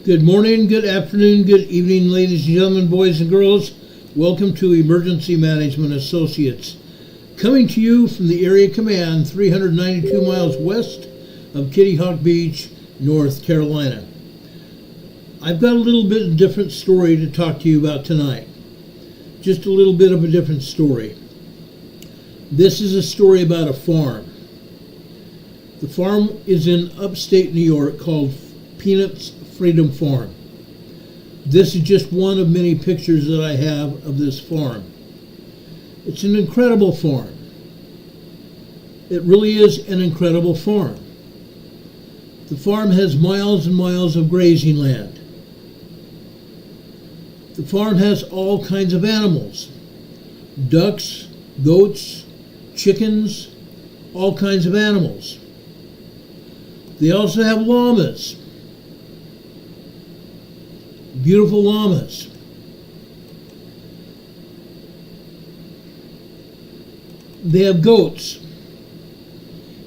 Good morning, good afternoon, good evening, ladies and gentlemen, boys and girls. Welcome to Emergency Management Associates. Coming to you from the Area Command, 392 miles west of Kitty Hawk Beach, North Carolina. I've got a little bit of a different story to talk to you about tonight. Just a little bit of a different story. This is a story about a farm. The farm is in upstate New York called Peanuts Freedom Farm. This is just one of many pictures that I have of this farm. It's an incredible farm. It really is an incredible farm. The farm has miles and miles of grazing land. The farm has all kinds of animals. Ducks, goats, chickens, all kinds of animals. They also have llamas. Beautiful llamas. They have goats.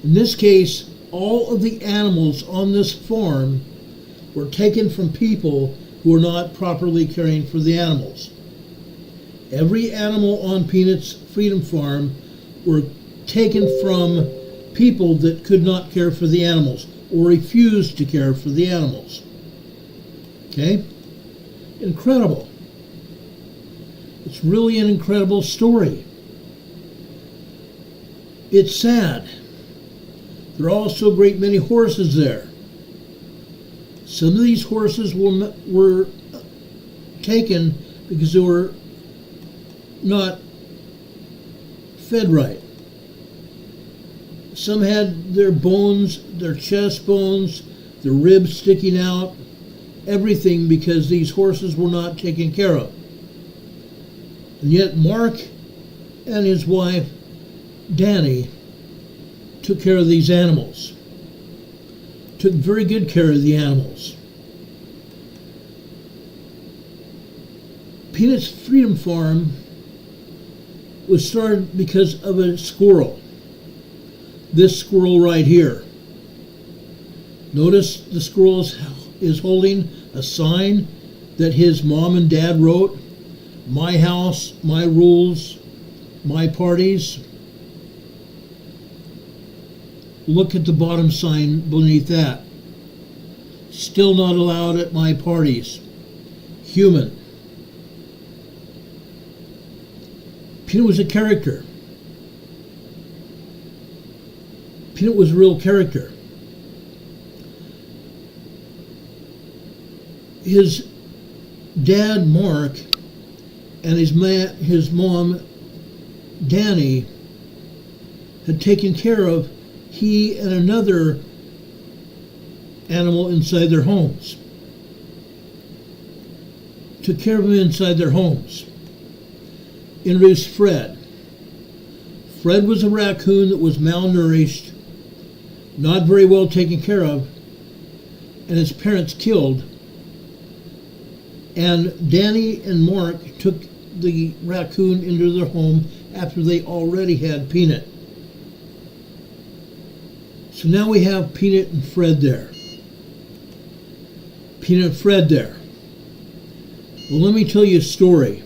In this case, all of the animals on this farm were taken from people who were not properly caring for the animals. Every animal on Peanuts Freedom Farm were taken from people that could not care for the animals or refused to care for the animals. Okay? Incredible. It's really an incredible story. It's sad. There are also a great many horses there. Some of these horses were taken because they were not fed right. Some had their bones, their chest bones, their ribs sticking out, everything because these horses were not taken care of. And yet Mark and his wife, Danny, took care of these animals. Took very good care of the animals. Peanuts Freedom Farm was started because of a squirrel. This squirrel right here. Notice the squirrel is holding a sign that his mom and dad wrote, "My house, my rules, my parties." Look at the bottom sign beneath that. "Still not allowed at my parties. Human." Peanut was a character. Peanut was a real character. His dad, Mark, and his mom, Danny, had taken care of he and another animal inside their homes. Took care of him inside their homes. Introduced Fred. Fred was a raccoon that was malnourished, not very well taken care of, and his parents killed. And Danny and Mark took the raccoon into their home after they already had Peanut. So now we have Peanut and Fred there. Peanut and Fred there. Well, let me tell you a story.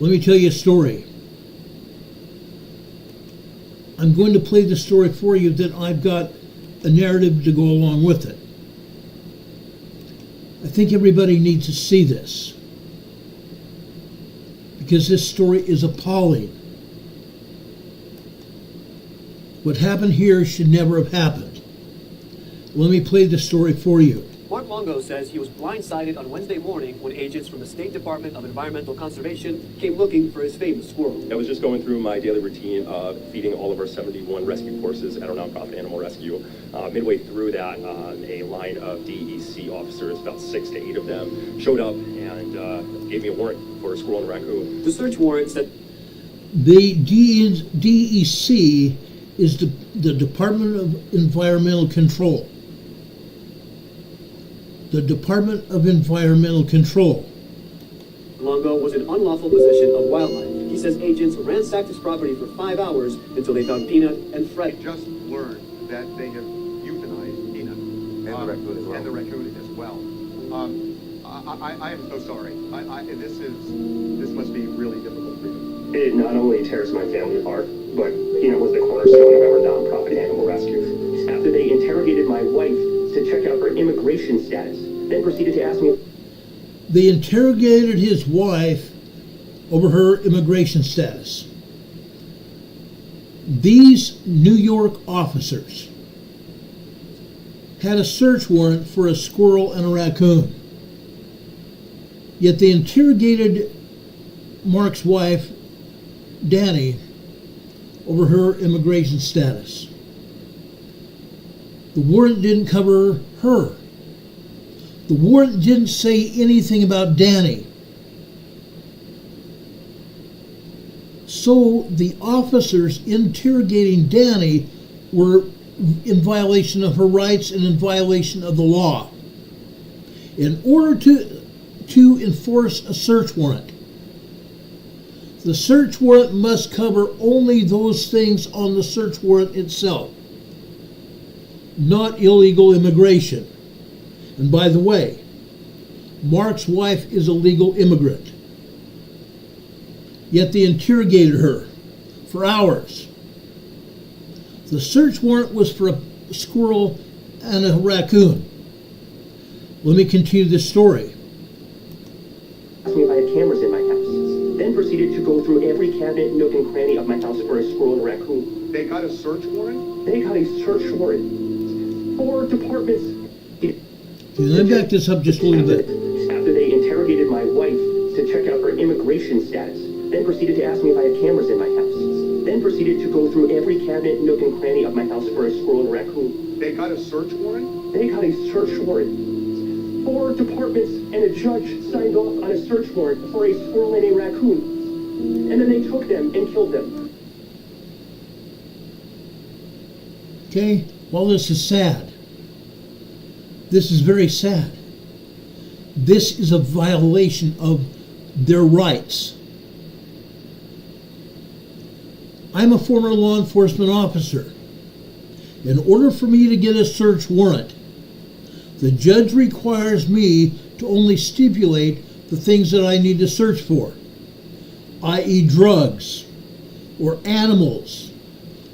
Let me tell you a story. I'm going to play the story for you, that I've got a narrative to go along with it. I think everybody needs to see this, because this story is appalling. What happened here should never have happened. Let me play the story for you. Mark Longo says he was blindsided on Wednesday morning when agents from the State Department of Environmental Conservation came looking for his famous squirrel. I was just going through my daily routine of feeding all of our 71 rescue courses at our nonprofit Animal Rescue. Midway through that, a line of DEC officers, about 6 to 8 of them, showed up and gave me a warrant for a squirrel and a raccoon. The search warrant said The DEC is the Department of Environmental Control. The Department of Environmental Control. Longo was in unlawful possession of wildlife. He says agents ransacked his property for 5 hours until they found Peanut and Fred. I just learned that they have euthanized Peanut. And the raccoon as well. And the raccoon as well. I am so sorry. This must be really difficult for you. It not only tears my family apart, but Peanut was the cornerstone of our nonprofit animal rescue. After they interrogated my wife to check out her immigration status, then proceeded to ask me. They interrogated his wife over her immigration status. These New York officers had a search warrant for a squirrel and a raccoon. Yet they interrogated Mark's wife, Danny, over her immigration status. The warrant didn't cover her. The warrant didn't say anything about Danny. So the officers interrogating Danny were in violation of her rights and in violation of the law. In order to enforce a search warrant, the search warrant must cover only those things on the search warrant itself, not illegal immigration. And by the way, Mark's wife is a legal immigrant. Yet they interrogated her for hours. The search warrant was for a squirrel and a raccoon. Let me continue this story. Asked me if I had cameras in my house, then proceeded to go through every cabinet, nook, and cranny of my house for a squirrel and a raccoon. They got a search warrant? They got a search warrant. 4 departments. Let me back this up just a little bit. After they interrogated my wife to check out her immigration status, then proceeded to ask me if I had cameras in my house, then proceeded to go through every cabinet, nook, and cranny of my house for a squirrel and a raccoon. They got a search warrant? They got a search warrant. 4 departments and a judge signed off on a search warrant for a squirrel and a raccoon. And then they took them and killed them. Okay, well, this is sad. This is very sad. This is a violation of their rights. I'm a former law enforcement officer. In order for me to get a search warrant, the judge requires me to only stipulate the things that I need to search for, i.e. drugs or animals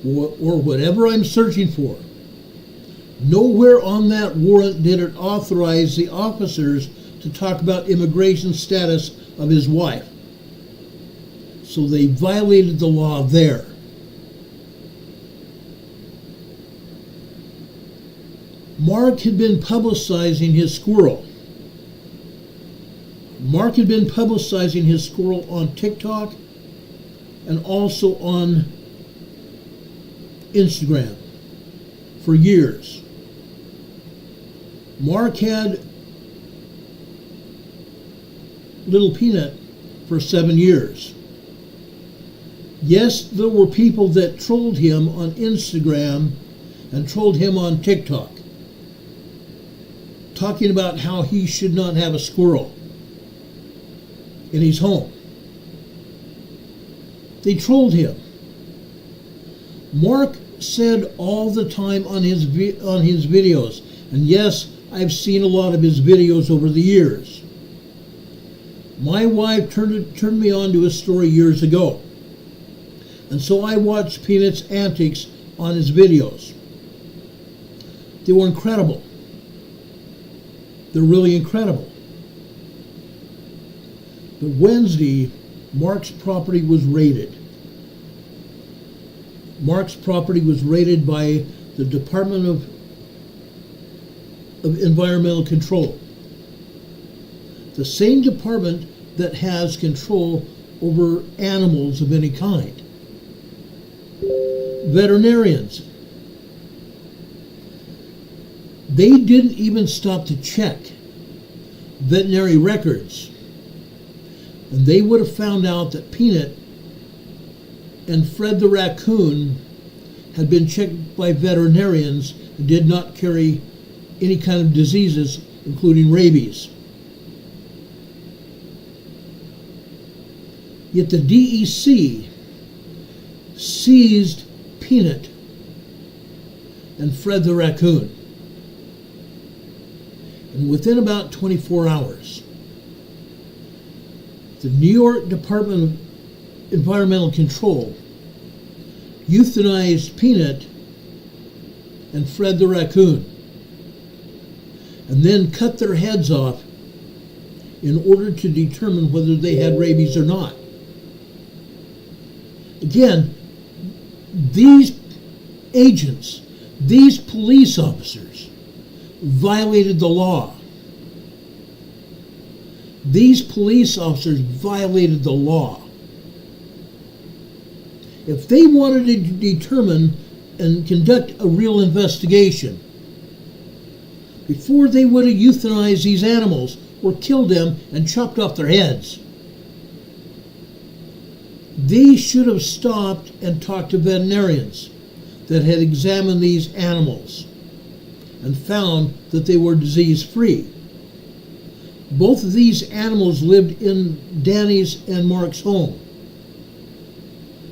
or whatever I'm searching for. Nowhere on that warrant did it authorize the officers to talk about immigration status of his wife. So they violated the law there. Mark had been publicizing his squirrel. Mark had been publicizing his squirrel on TikTok and also on Instagram for years. Mark had Little Peanut for 7 years. Yes, there were people that trolled him on Instagram and trolled him on TikTok, talking about how he should not have a squirrel in his home. They trolled him. Mark said all the time on his videos, and yes, I've seen a lot of his videos over the years. My wife turned me on to his story years ago, and so I watched Peanut's antics on his videos. They were incredible. They're really incredible. But Wednesday, Mark's property was raided. Mark's property was raided by the Department of Environmental Control. The same department that has control over animals of any kind. Veterinarians. They didn't even stop to check veterinary records. And they would have found out that Peanut and Fred the raccoon had been checked by veterinarians and did not carry any kind of diseases, including rabies. Yet the DEC seized Peanut and Fred the raccoon. And within about 24 hours, the New York Department of Environmental Control euthanized Peanut and Fred the raccoon, and then cut their heads off in order to determine whether they had rabies or not. Again, these agents, these police officers, violated the law. These police officers violated the law. If they wanted to determine and conduct a real investigation, before they would have euthanized these animals or killed them and chopped off their heads, they should have stopped and talked to veterinarians that had examined these animals and found that they were disease-free. Both of these animals lived in Danny's and Mark's home.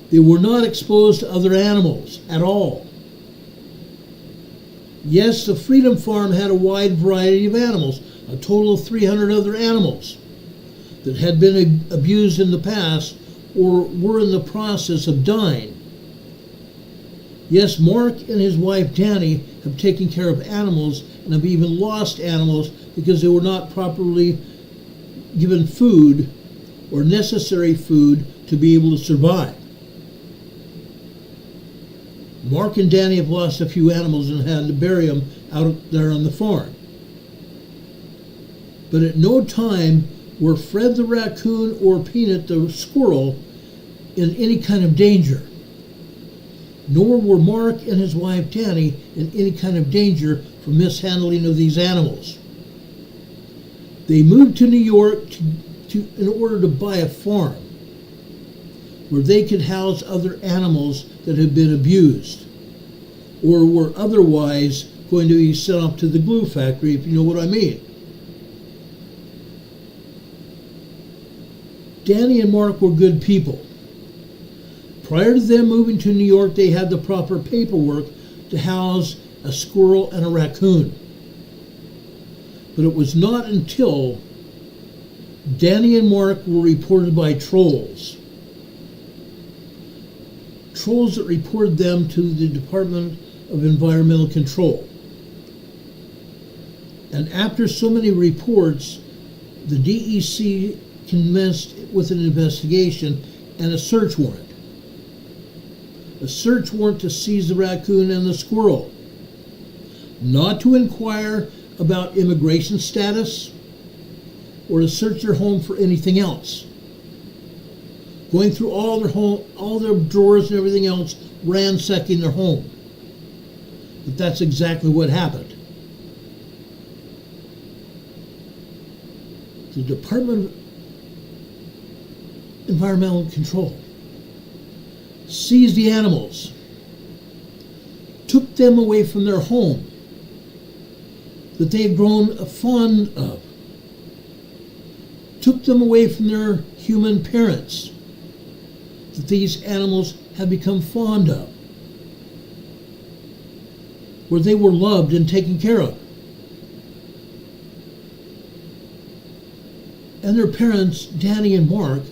They were not exposed to other animals at all. Yes, the Freedom Farm had a wide variety of animals, a total of 300 other animals that had been abused in the past or were in the process of dying. Yes, Mark and his wife Danny have taken care of animals and have even lost animals because they were not properly given food or necessary food to be able to survive. Mark and Danny have lost a few animals and had to bury them out there on the farm. But at no time were Fred the raccoon or Peanut the squirrel in any kind of danger. Nor were Mark and his wife Danny in any kind of danger from mishandling of these animals. They moved to New York in order to buy a farm where they could house other animals that had been abused or were otherwise going to be sent off to the glue factory, if you know what I mean. Danny and Mark were good people. Prior to them moving to New York, they had the proper paperwork to house a squirrel and a raccoon. But it was not until Danny and Mark were reported by trolls. Trolls that reported them to the Department of Environmental Control. And after so many reports, the DEC commenced with an investigation and a search warrant. A search warrant to seize the raccoon and the squirrel. Not to inquire about immigration status or to search their home for anything else. Going through all their home, all their drawers and everything else, ransacking their home. But that's exactly what happened. The Department of Environmental Control seized the animals, took them away from their home that they had grown fond of, took them away from their human parents that these animals had become fond of, where they were loved and taken care of. And their parents, Danny and Mark,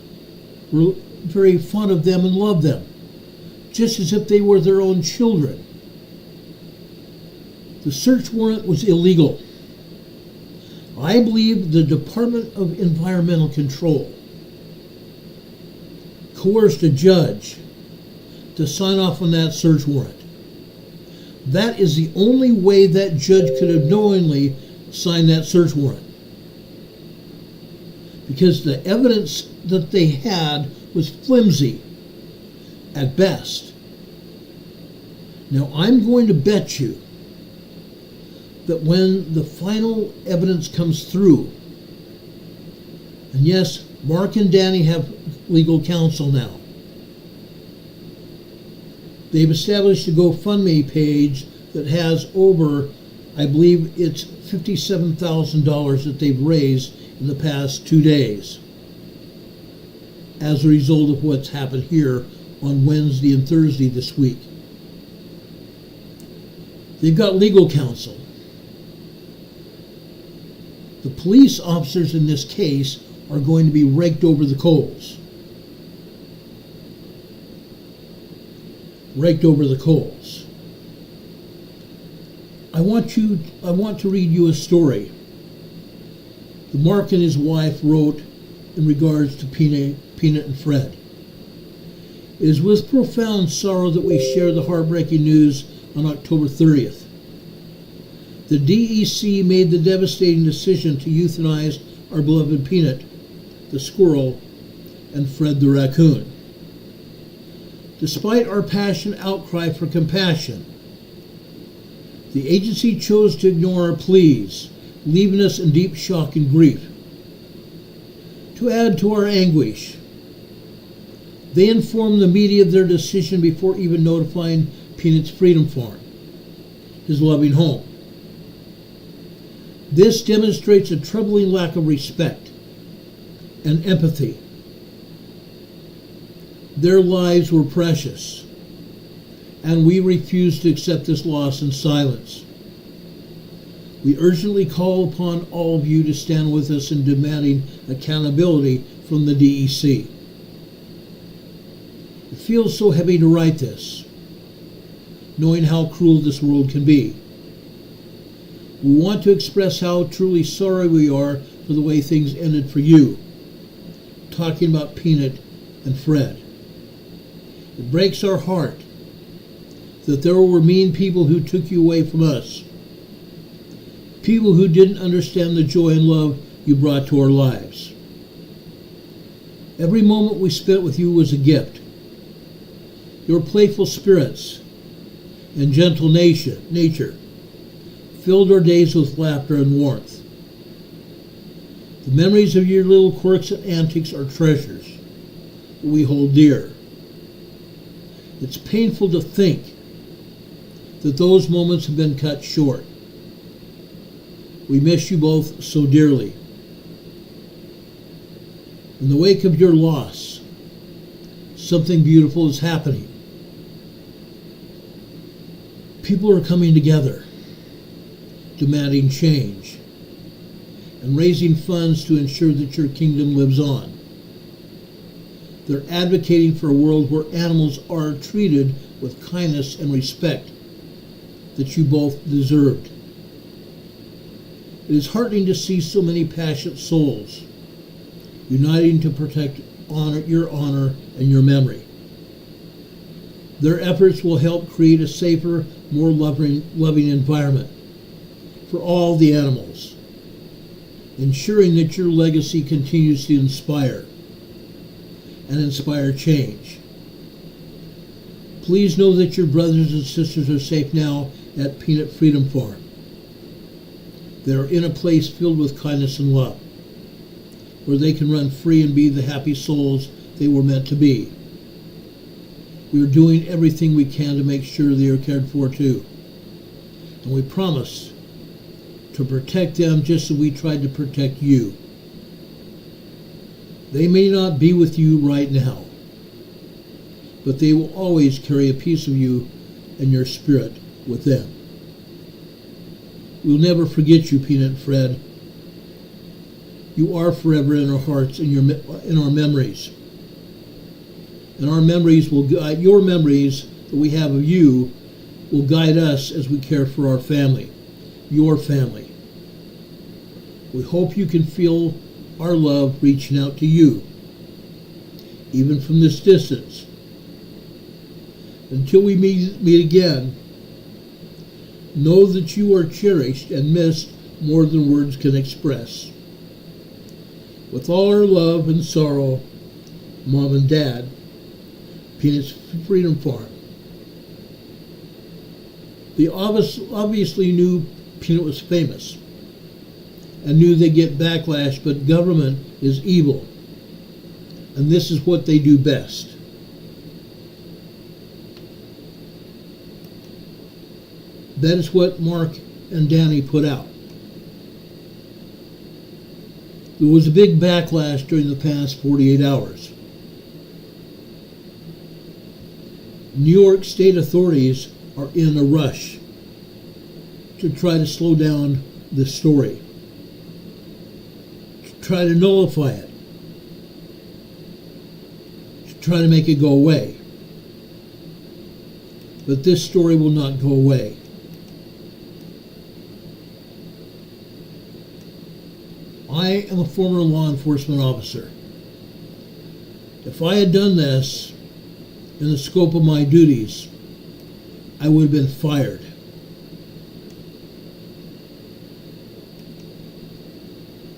were very fond of them and loved them, just as if they were their own children. The search warrant was illegal. I believe the Department of Environmental Control coerced a judge to sign off on that search warrant. That is the only way that judge could have knowingly signed that search warrant. Because the evidence that they had was flimsy at best. Now, I'm going to bet you that when the final evidence comes through, and yes, Mark and Danny have legal counsel now. They've established a GoFundMe page that has over, I believe it's $57,000 that they've raised in the past 2 days as a result of what's happened here on Wednesday and Thursday this week. They've got legal counsel. The police officers in this case are going to be raked over the coals. Raked over the coals. I want to read you a story that Mark and his wife wrote in regards to Peanut and Fred. It is with profound sorrow that we share the heartbreaking news on October 30th. The DEC made the devastating decision to euthanize our beloved Peanut, the squirrel, and Fred the raccoon. Despite our passionate outcry for compassion, the agency chose to ignore our pleas, leaving us in deep shock and grief. To add to our anguish, they informed the media of their decision before even notifying Peanut's Freedom Farm, his loving home. This demonstrates a troubling lack of respect and empathy. Their lives were precious, and we refuse to accept this loss in silence. We urgently call upon all of you to stand with us in demanding accountability from the DEC. It feels so heavy to write this, knowing how cruel this world can be. We want to express how truly sorry we are for the way things ended for you, talking about Peanut and Fred. It breaks our heart that there were mean people who took you away from us, people who didn't understand the joy and love you brought to our lives. Every moment we spent with you was a gift. Your playful spirits and gentle nature filled our days with laughter and warmth. The memories of your little quirks and antics are treasures that we hold dear. It's painful to think that those moments have been cut short. We miss you both so dearly. In the wake of your loss, something beautiful is happening. People are coming together, demanding change, and raising funds to ensure that your kingdom lives on. They're advocating for a world where animals are treated with kindness and respect that you both deserved. It is heartening to see so many passionate souls uniting to protect your honor and your memory. Their efforts will help create a safer, more loving environment for all the animals, ensuring that your legacy continues to inspire change. Please know that your brothers and sisters are safe now at Peanut Freedom Farm. They are in a place filled with kindness and love, where they can run free and be the happy souls they were meant to be. We are doing everything we can to make sure they are cared for too. And we promise to protect them just as we tried to protect you. They may not be with you right now, but they will always carry a piece of you and your spirit with them. We'll never forget you, Peanut and Fred. You are forever in our hearts and in our memories. And our memories will guide, your memories that we have of you will guide us as we care for our family, your family. We hope you can feel our love reaching out to you, even from this distance. Until we meet again, know that you are cherished and missed more than words can express. With all our love and sorrow, Mom and Dad, Peanut's Freedom Farm. They obviously knew Peanut was famous and knew they'd get backlash, but government is evil, and this is what they do best. That is what Mark and Danny put out. There was a big backlash during the past 48 hours. New York state authorities are in a rush to try to slow down this story. try to nullify it, to try to make it go away. But this story will not go away. I am a former law enforcement officer. If I had done this in the scope of my duties, I would have been fired.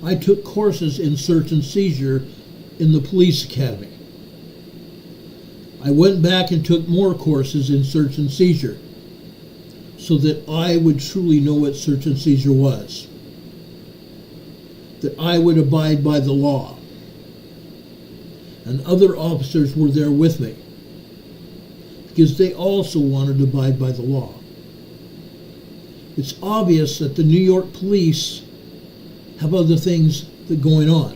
I took courses in search and seizure in the police academy. I went back and took more courses in search and seizure so that I would truly know what search and seizure was, that I would abide by the law. And other officers were there with me because they also wanted to abide by the law. It's obvious that the New York police have other things that are going on.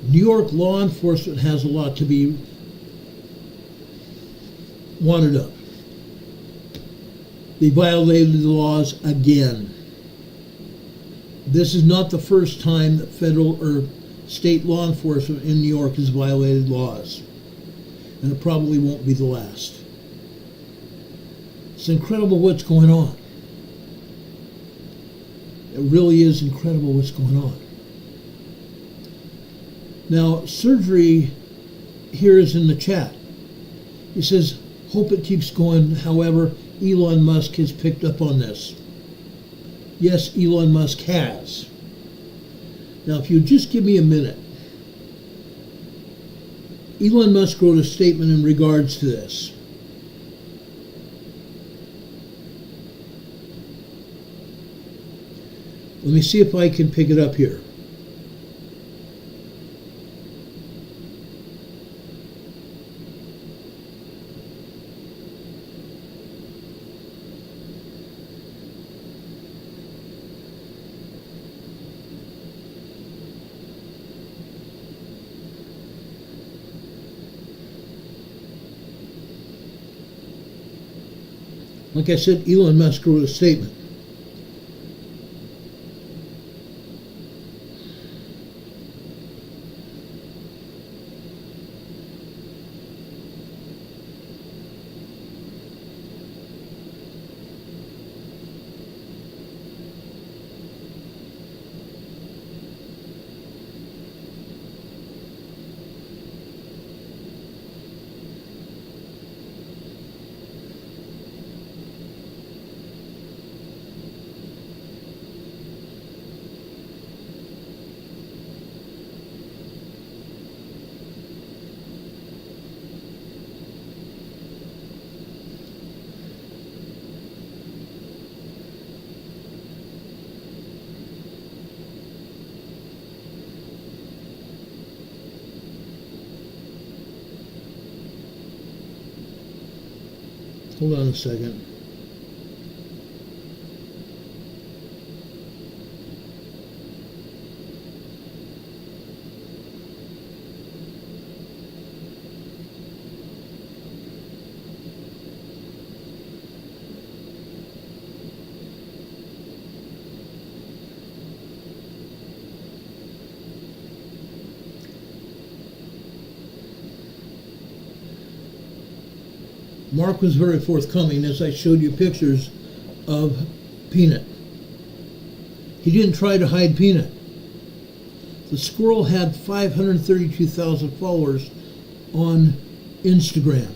New York law enforcement has a lot to be wanted of. They violated the laws again. This is not the first time that federal or state law enforcement in New York has violated laws. And it probably won't be the last. It's incredible what's going on. It really is incredible what's going on. Now, Surgery here is in the chat. He says, hope it keeps going. However, Elon Musk has picked up on this. Yes, Elon Musk has. Now, if you just give me a minute. Elon Musk wrote a statement in regards to this. Let me see if I can pick it up here. Like I said, Elon Musk wrote a statement. Hold on a second. Mark was very forthcoming as I showed you pictures of Peanut. He didn't try to hide Peanut. The squirrel had 532,000 followers on Instagram.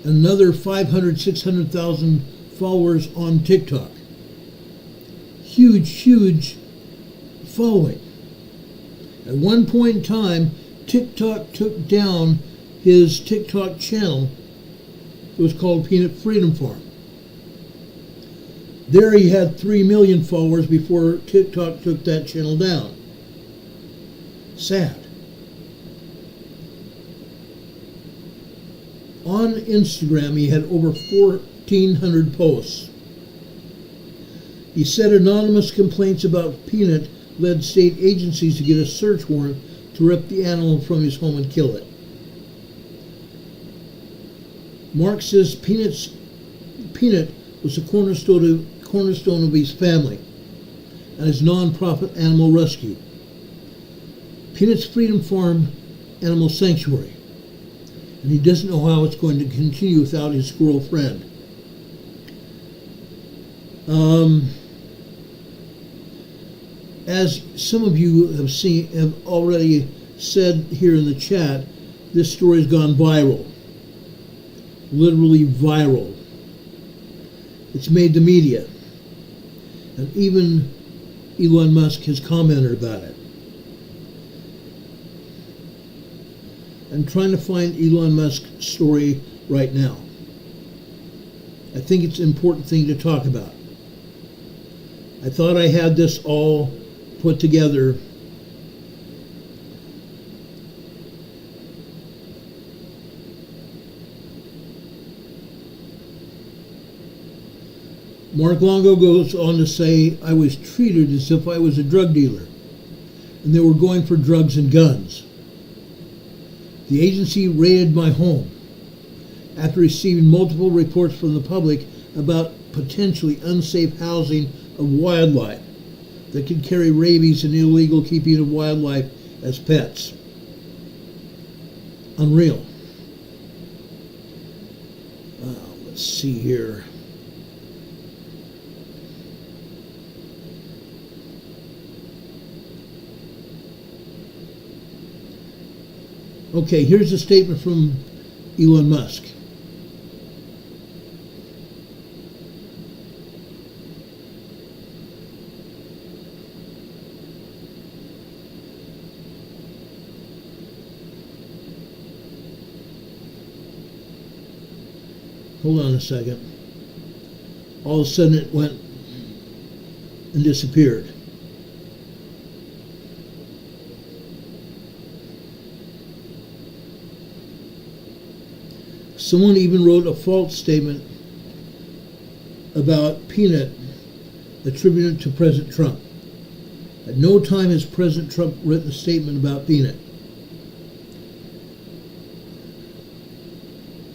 Another 600,000 followers on TikTok. Huge following. At one point in time, TikTok took down his TikTok channel. It was called Peanut Freedom Farm. There he had 3 million followers before TikTok took that channel down. Sad. On Instagram, he had over 1,400 posts. He said anonymous complaints about Peanut led state agencies to get a search warrant to rip the animal from his home and kill it. Mark says Peanut was the cornerstone of his family. and his nonprofit animal rescue, Peanut's Freedom Farm Animal Sanctuary. And he doesn't know how it's going to continue without his squirrel friend. As some of you have already said here in the chat, this story's gone viral. Literally viral. It's made the media. And even Elon Musk has commented about it. I'm trying to find Elon Musk's story right now. I think it's an important thing to talk about. I thought I had this all put together. Mark Longo goes on to say, I was treated as if I was a drug dealer, and they were going for drugs and guns. The agency raided my home after receiving multiple reports from the public about potentially unsafe housing of wildlife that could carry rabies and illegal keeping of wildlife as pets. Unreal. Let's see here. Okay, here's a statement from Elon Musk. Hold on a second. All of a sudden it went and disappeared. Someone even wrote a false statement about Peanut attributed to President Trump. At no time has President Trump written a statement about Peanut.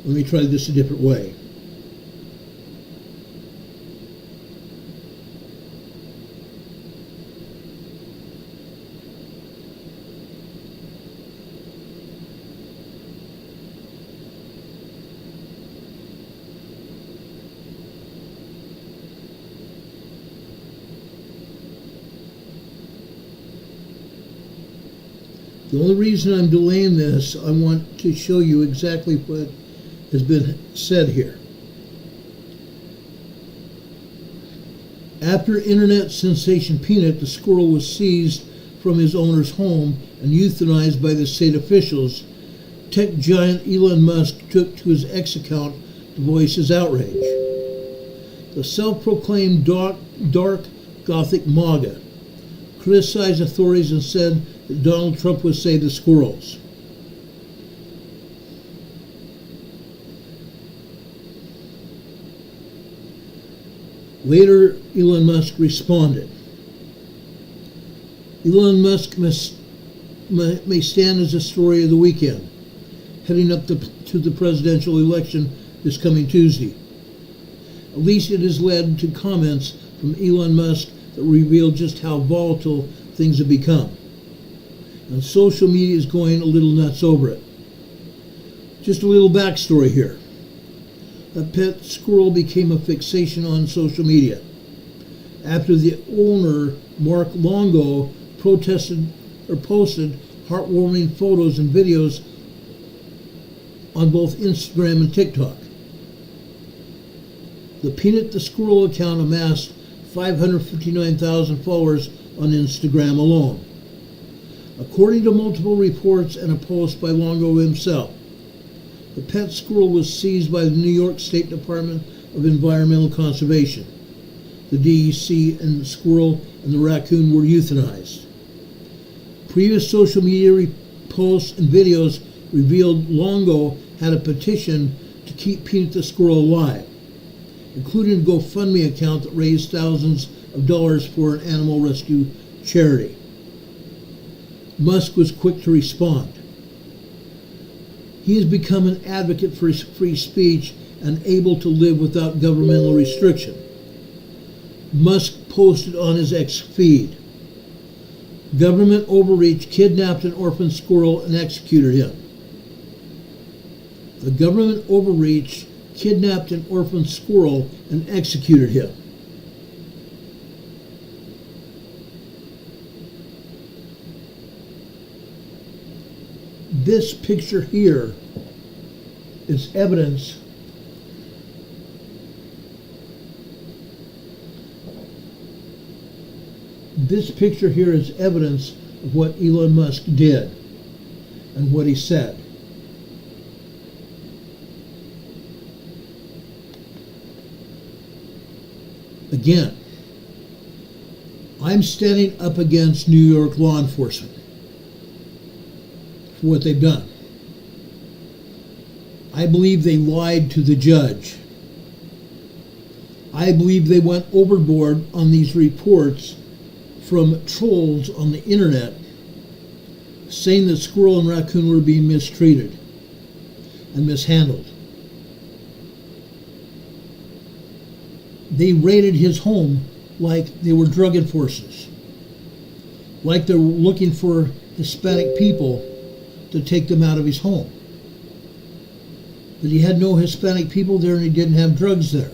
Let me try this a different way. The only reason I'm delaying this, I want to show you exactly what has been said here. After internet sensation Peanut, the squirrel was seized from his owner's home and euthanized by the state officials, tech giant Elon Musk took to his X account to voice his outrage. The self-proclaimed dark Gothic MAGA criticized authorities and said that Donald Trump would save the squirrels. Later, Elon Musk responded. Elon Musk may stand as a story of the weekend, heading up to the presidential election this coming Tuesday. At least it has led to comments from Elon Musk that reveal just how volatile things have become. And social media is going a little nuts over it. Just a little backstory here. A pet squirrel became a fixation on social media after the owner, Mark Longo, posted heartwarming photos and videos on both Instagram and TikTok. The Peanut the Squirrel account amassed 559,000 followers on Instagram alone. According to multiple reports and a post by Longo himself, the pet squirrel was seized by the New York State Department of Environmental Conservation. The DEC and the squirrel and the raccoon were euthanized. Previous social media posts and videos revealed Longo had a petition to keep Peanut the squirrel alive, including a GoFundMe account that raised thousands of dollars for an animal rescue charity. Musk was quick to respond. He has become an advocate for free speech and able to live without governmental restriction. Musk posted on his X feed. Government overreach kidnapped an orphan squirrel and executed him. The government overreach kidnapped an orphan squirrel and executed him. This picture here is evidence of what Elon Musk did and what he said. Again, I'm standing up against New York law enforcement for what they've done. I believe they lied to the judge. I believe they went overboard on these reports from trolls on the internet saying that squirrel and raccoon were being mistreated and mishandled. They raided his home like they were drug enforcers, like they were looking for Hispanic people to take them out of his home. But he had no Hispanic people there and he didn't have drugs there.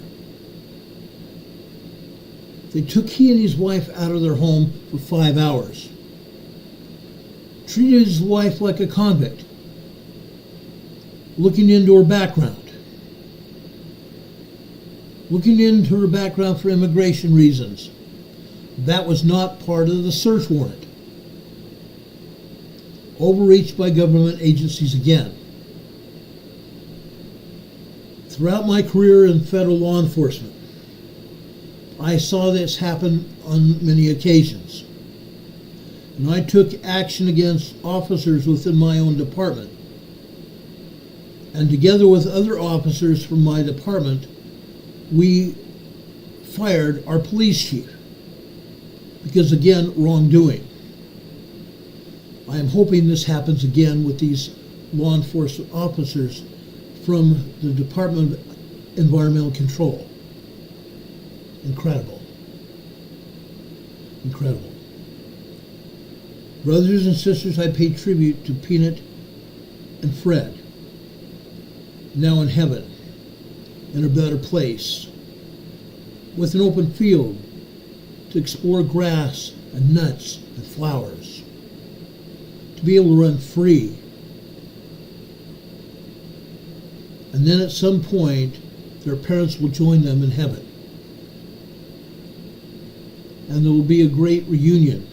They took he and his wife out of their home for 5 hours. Treated his wife like a convict, looking into her background. Looking into her background for immigration reasons. That was not part of the search warrant. Overreach by government agencies again. Throughout my career in federal law enforcement, I saw this happen on many occasions. And I took action against officers within my own department. And together with other officers from my department, we fired our police chief. Because again, wrongdoing. I am hoping this happens again with these law enforcement officers from the Department of Environmental Control. Incredible. Incredible. Brothers and sisters, I pay tribute to Peanut and Fred, now in heaven, in a better place, with an open field to explore grass and nuts and flowers, to be able to run free. And then at some point, their parents will join them in heaven. And there will be a great reunion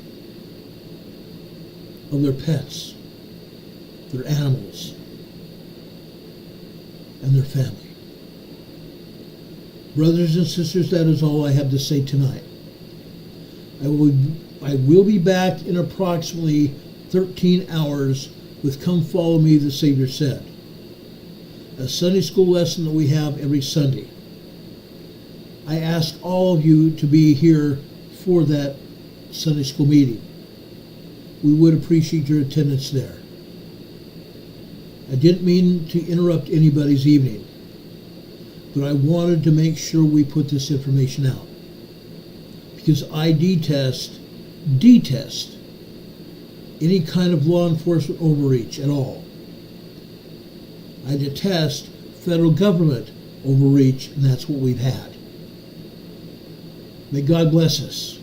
of their pets, their animals, and their family. Brothers and sisters, that is all I have to say tonight. I will be back in approximately 13 hours with Come Follow Me, the Savior Said, a Sunday school lesson that we have every Sunday. I ask all of you to be here for that Sunday school meeting. We would appreciate your attendance there. I didn't mean to interrupt anybody's evening, but I wanted to make sure we put this information out. Because I detest any kind of law enforcement overreach at all. I detest federal government overreach, and that's what we've had. May God bless us.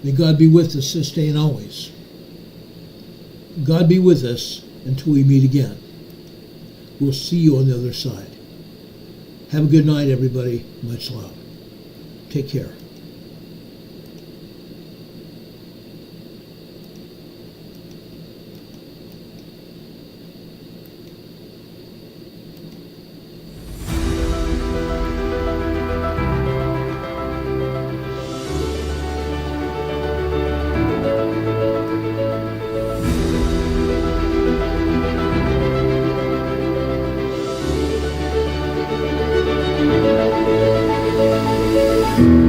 May God be with us this day and always. God be with us until we meet again. We'll see you on the other side. Have a good night, everybody. Much love. Take care. you.